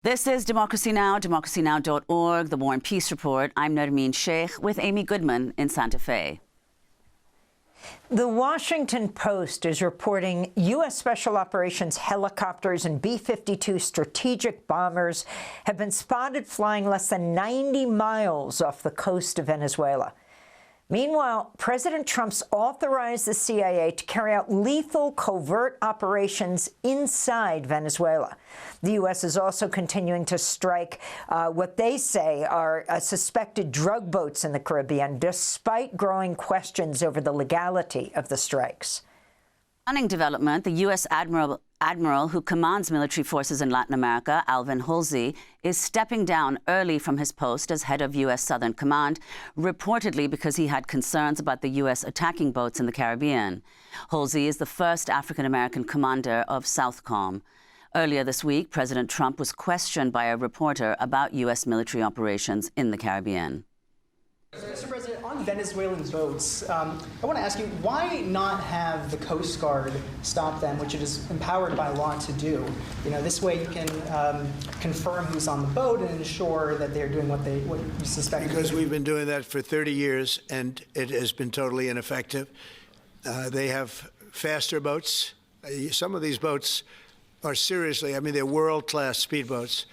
This is Democracy Now!, democracynow.org, the War and Peace Report. I'm Nermeen Sheikh with Amy Goodman in Santa Fe. The Washington Post is reporting U.S. Special Operations helicopters and B-52 strategic bombers have been spotted flying less than 90 miles off the coast of Venezuela. Meanwhile, President Trump's authorized the CIA to carry out lethal covert operations inside Venezuela. The U.S. is also continuing to strike what they say are suspected drug boats in the Caribbean, despite growing questions over the legality of the strikes. Stunning development, the U.S. Admiral who commands military forces in Latin America, Alvin Halsey, is stepping down early from his post as head of U.S. Southern Command, reportedly because he had concerns about the U.S. attacking boats in the Caribbean. Halsey is the first African-American commander of SOUTHCOM. Earlier this week, President Trump was questioned by a reporter about U.S. military operations in the Caribbean. Mr. President, on Venezuelan boats, I want to ask you, why not have the Coast Guard stop them, which it is empowered by law to do? You know, this way you can confirm who's on the boat and ensure that they're doing what you suspect. Because we've been doing that for 30 years, and it has been totally ineffective. They have faster boats. Some of these boats are seriously, I mean, they're world-class speedboats,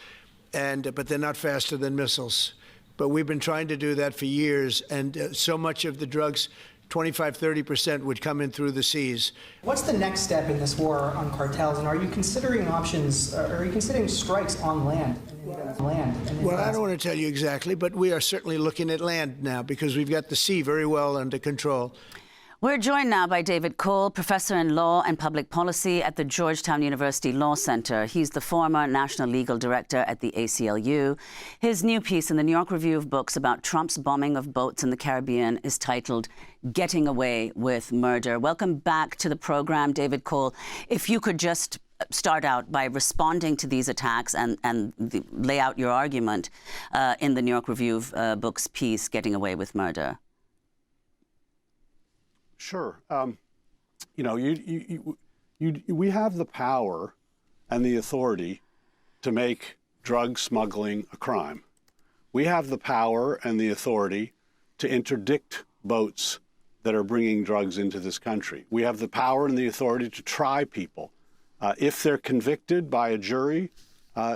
but they're not faster than missiles. But we've been trying to do that for years, and so much of the drugs, 25–30%, would come in through the seas. What's the next step in this war on cartels, and are you considering options, are you considering strikes on land? Well, I don't want to tell you exactly, but we are certainly looking at land now because we've got the sea very well under control. We're joined now by David Cole, professor in law and public policy at the Georgetown University Law Center. He's the former national legal director at the ACLU. His new piece in the New York Review of Books about Trump's bombing of boats in the Caribbean is titled Getting Away with Murder. Welcome back to the program, David Cole. If you could just start out by responding to these attacks and lay out your argument in the New York Review of Books piece, Getting Away with Murder. Sure. You know, we have the power and the authority to make drug smuggling a crime. We have the power and the authority to interdict boats that are bringing drugs into this country. We have the power and the authority to try people. If they're convicted by a jury,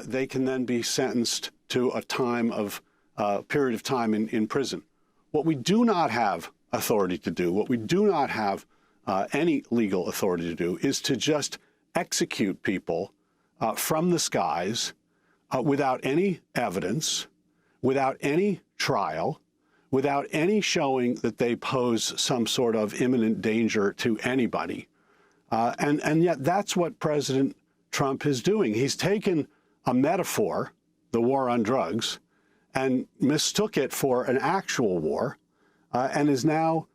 they can then be sentenced to a period of time in prison. What we do not have authority to do, what we do not have any legal authority to do, is to just execute people from the skies without any evidence, without any trial, without any showing that they pose some sort of imminent danger to anybody. And yet that's what President Trump is doing. He's taken a metaphor, the war on drugs, and mistook it for an actual war, and is now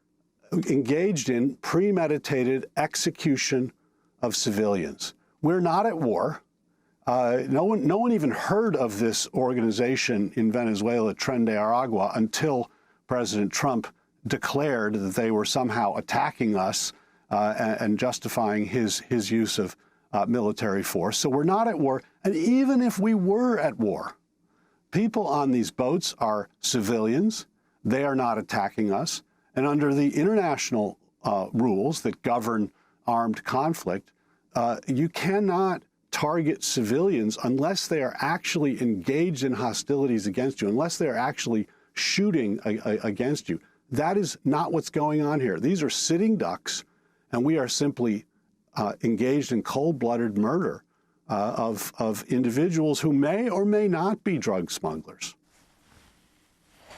engaged in premeditated execution of civilians. We're not at war. No one even heard of this organization in Venezuela, Tren de Aragua, until President Trump declared that they were somehow attacking us and justifying his use of military force. So we're not at war. And even if we were at war, people on these boats are civilians. They are not attacking us. And under the international rules that govern armed conflict, you cannot target civilians unless they are actually engaged in hostilities against you, unless they are actually shooting against you. That is not what's going on here. These are sitting ducks, and we are simply engaged in cold-blooded murder of individuals who may or may not be drug smugglers.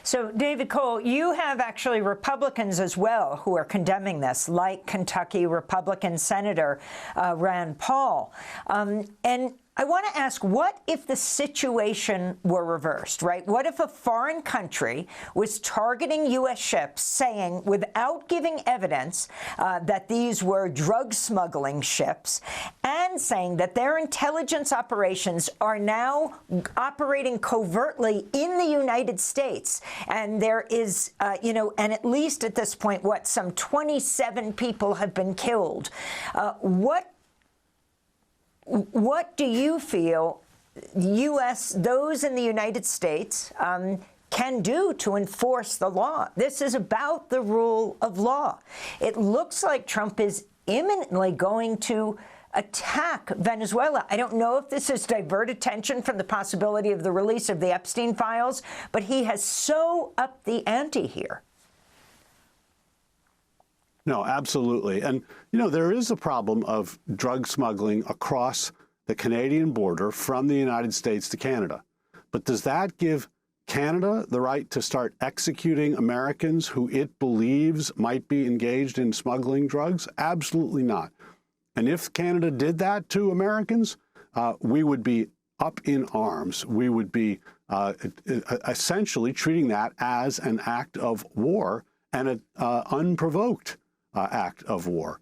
So, David Cole, you have actually Republicans as well who are condemning this, like Kentucky Republican Senator Rand Paul. And I want to ask, what if the situation were reversed, right? What if a foreign country was targeting U.S. ships, saying, without giving evidence that these were drug smuggling ships, and saying that their intelligence operations are now operating covertly in the United States, and there is, and at least at this point, some 27 people have been killed. What do you feel those in the United States can do to enforce the law. This is about the rule of law. It looks like Trump is imminently going to attack Venezuela. I don't know if this has diverted attention from the possibility of the release of the Epstein files, but he has so upped the ante here. No, absolutely. And, there is a problem of drug smuggling across the Canadian border from the United States to Canada. But does that give Canada the right to start executing Americans who it believes might be engaged in smuggling drugs? Absolutely not. And if Canada did that to Americans, we would be up in arms. We would be essentially treating that as an act of war and an unprovoked act of war.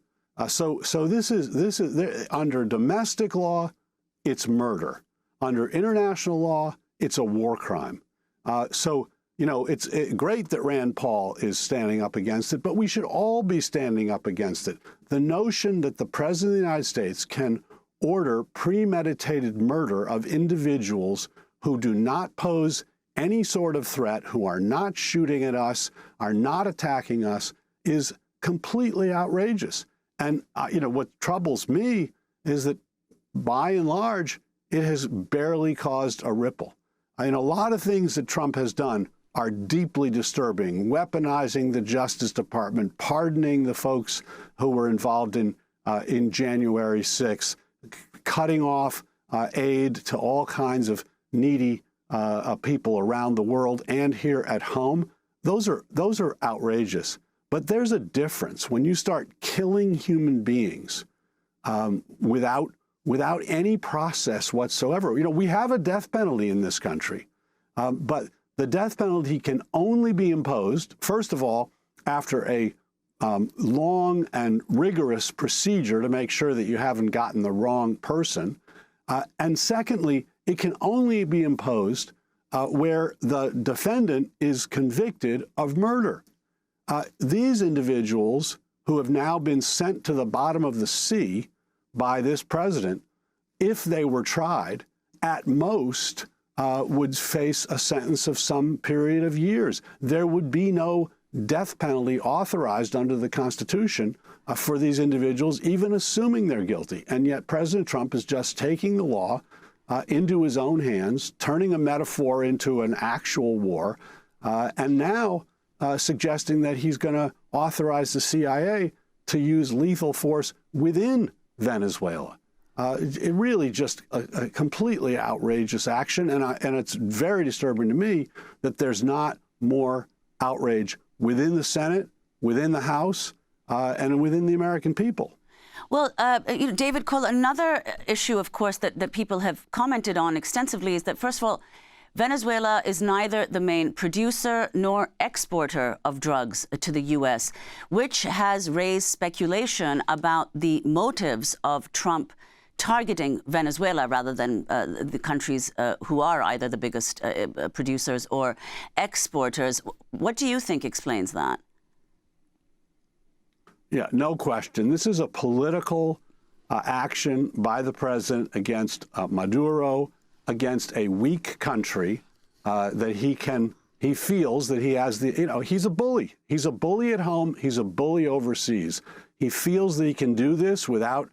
So this is under domestic law, it's murder. Under international law, it's a war crime. It's great that Rand Paul is standing up against it, but we should all be standing up against it. The notion that the President of the United States can order premeditated murder of individuals who do not pose any sort of threat, who are not shooting at us, are not attacking us, is completely outrageous. And, what troubles me is that, by and large, it has barely caused a ripple. A lot of things that Trump has done are deeply disturbing, weaponizing the Justice Department, pardoning the folks who were involved in January 6th, cutting off aid to all kinds of needy people around the world and here at home. Those are outrageous. But there's a difference when you start killing human beings without any process whatsoever. We have a death penalty in this country, but the death penalty can only be imposed, first of all, after a long and rigorous procedure to make sure that you haven't gotten the wrong person. And secondly, it can only be imposed where the defendant is convicted of murder. These individuals who have now been sent to the bottom of the sea by this president, if they were tried, at most would face a sentence of some period of years. There would be no death penalty authorized under the Constitution for these individuals, even assuming they're guilty. And yet President Trump is just taking the law into his own hands, turning a metaphor into an actual war, and now suggesting that he's going to authorize the CIA to use lethal force within Venezuela. It really just a completely outrageous action, and it's very disturbing to me that there's not more outrage within the Senate, within the House, and within the American people. Well, David Cole, another issue, of course, that people have commented on extensively is that, first of all, Venezuela is neither the main producer nor exporter of drugs to the U.S., which has raised speculation about the motives of Trump targeting Venezuela rather than the countries who are either the biggest producers or exporters. What do you think explains that? Yeah, no question. This is a political action by the president against Maduro, against a weak country that he feels that he has he's a bully. He's a bully at home. He's a bully overseas. He feels that he can do this without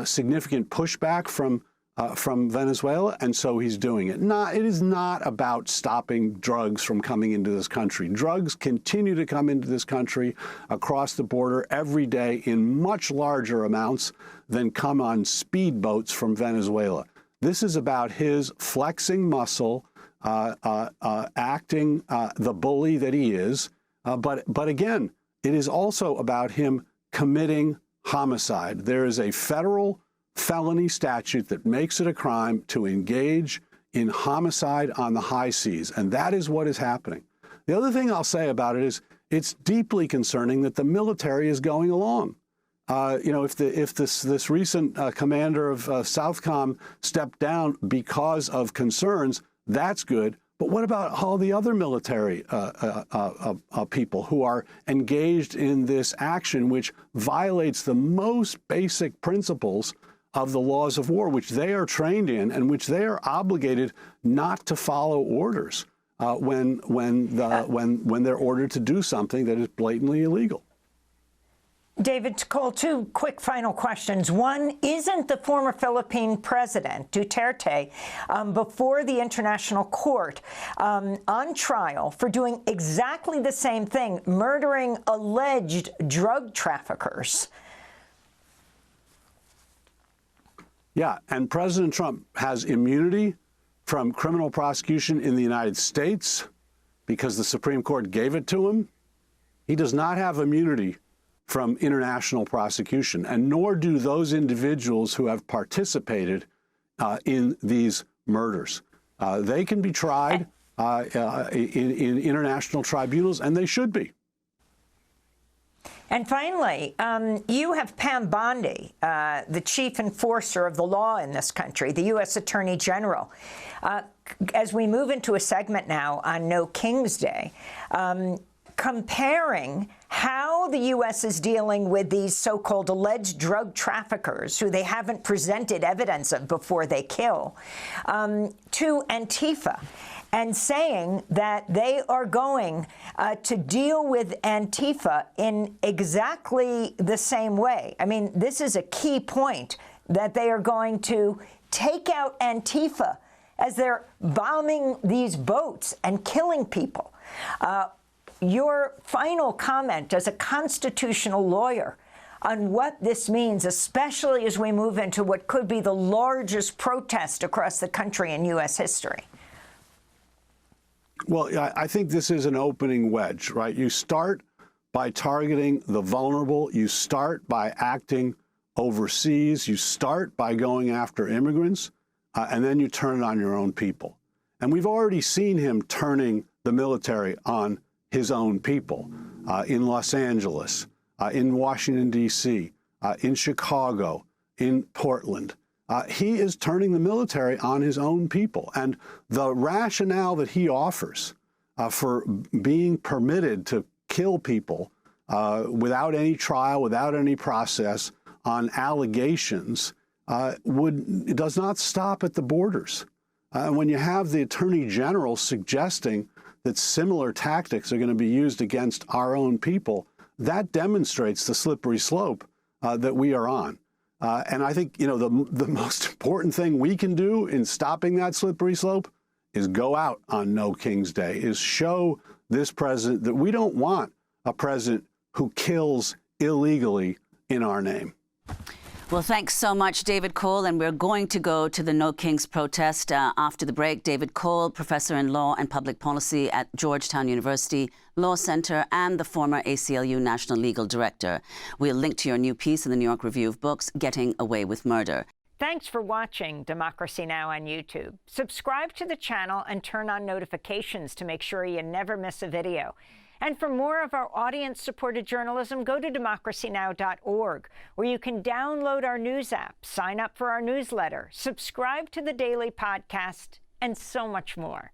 significant pushback from Venezuela, and so he's doing it. It is not about stopping drugs from coming into this country. Drugs continue to come into this country across the border every day in much larger amounts than come on speedboats from Venezuela. This is about his flexing muscle, acting the bully that he is. But again, it is also about him committing homicide. There is a federal felony statute that makes it a crime to engage in homicide on the high seas, and that is what is happening. The other thing I'll say about it is it's deeply concerning that the military is going along. If this recent commander of Southcom stepped down because of concerns, that's good. But what about all the other military people who are engaged in this action, which violates the most basic principles of the laws of war, which they are trained in and which they are obligated not to follow orders when they're ordered to do something that is blatantly illegal. David Cole, two quick final questions. One, isn't the former Philippine president, Duterte, before the International Court on trial for doing exactly the same thing, murdering alleged drug traffickers? Yeah, and President Trump has immunity from criminal prosecution in the United States because the Supreme Court gave it to him. He does not have immunity from international prosecution, and nor do those individuals who have participated in these murders. They can be tried in international tribunals, and they should be. And finally, you have Pam Bondi, the chief enforcer of the law in this country, the U.S. Attorney General. As we move into a segment now on No King's Day, comparing how the U.S. is dealing with these so-called alleged drug traffickers who they haven't presented evidence of before they kill, to Antifa, and saying that they are going to deal with Antifa in exactly the same way. I mean, this is a key point, that they are going to take out Antifa as they're bombing these boats and killing people. Your final comment as a constitutional lawyer on what this means, especially as we move into what could be the largest protest across the country in U.S. history. Well, I think this is an opening wedge, right? You start by targeting the vulnerable. You start by acting overseas. You start by going after immigrants, and then you turn it on your own people. And we've already seen him turning the military on his own people in Los Angeles, in Washington, D.C., in Chicago, in Portland. He is turning the military on his own people. And the rationale that he offers for being permitted to kill people without any trial, without any process, on allegations, does not stop at the borders. When you have the Attorney General suggesting that similar tactics are going to be used against our own people, that demonstrates the slippery slope that we are on. And I think, you know, the most important thing we can do in stopping that slippery slope is go out on No King's Day, is show this president that we don't want a president who kills illegally in our name. Well, thanks so much, David Cole. And we're going to go to the No Kings protest after the break. David Cole, professor in law and public policy at Georgetown University Law Center and the former ACLU National Legal Director. We'll link to your new piece in the New York Review of Books, Getting Away with Murder. Thanks for watching Democracy Now! On YouTube. Subscribe to the channel and turn on notifications to make sure you never miss a video. And for more of our audience-supported journalism, go to democracynow.org, where you can download our news app, sign up for our newsletter, subscribe to the daily podcast, and so much more.